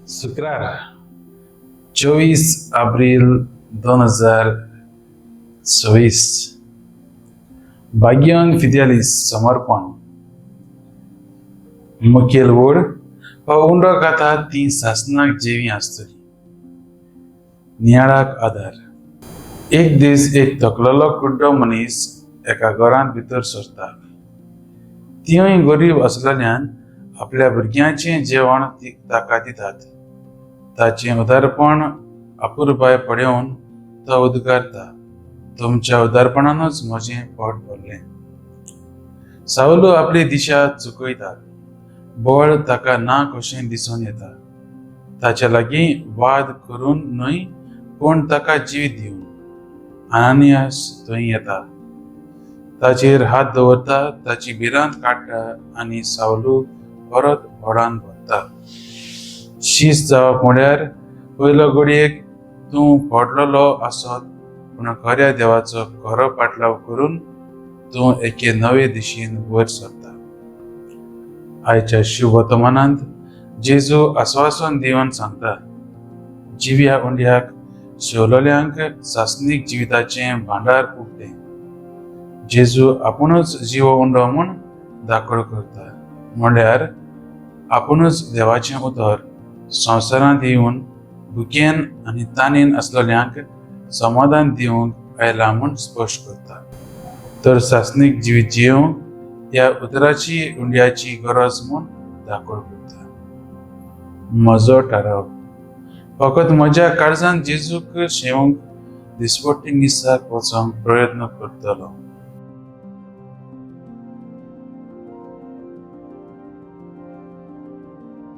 शुक्रार 24 April 2026 भाग्यवन Fidelis समर्पण मुखेल वड उंडो कथा ती सासनाक जेवी आसतली नियाळाक आधार। एक दीस एक थकलेलो कुड्डो मनीस एका घरांत भितर सरता। तीय गरीब असलेल्यान आपल्या भुरग्यांचे जेवण ताका दितात। ताचे उदारपण अपुरबाय पळोवन तो उद्गारता, तुमच्या उदारपणानच म्हजें पोट भरलें। सावलो आपली दिशा चुकयता, बळ ताका ना कशें दिसून येता। ताच्या लागीं वाद करून न्हय पूण ताका जीव दिवन अनानियास थंय येता। ताचेर हात दवरता, ताची भिरांत काडटा आनी सावलो परत व्हडान भरता। शीस जावप म्हळ्यार पयलो घडयेक तूं पडलेलो आसत, पूण खऱ्या देवाचो खरो पाटलाव करून तूं एके नवे दिशेन वयर सरता। आयच्या शुभ वर्तमानांत जेजू आस्वासन दिवन सांगता, जिव्या उंड्याक शेवलोल्यांक सासनीक जिविताचें भांडार उक्तें। जेजू आपुणूच जिवो उंडो म्हूण दाखोड करता, म्हळ्यार आपुणूच देवाचें उतर संवसारांत येवन भुकेन आनी ताणेन आसलेल्यांक समाधान दिवंक आयला म्हूण स्पश्ट करता। तर सासनीक जिवीत जियोवंक ह्या उतराची उंड्याची गरज म्हूण दाखोड करता। म्हजो थाराव फकत म्हज्या काळजांत जेजूक शेवंक दिसपट्टी निसाक वचोंक प्रयत्न करतलो।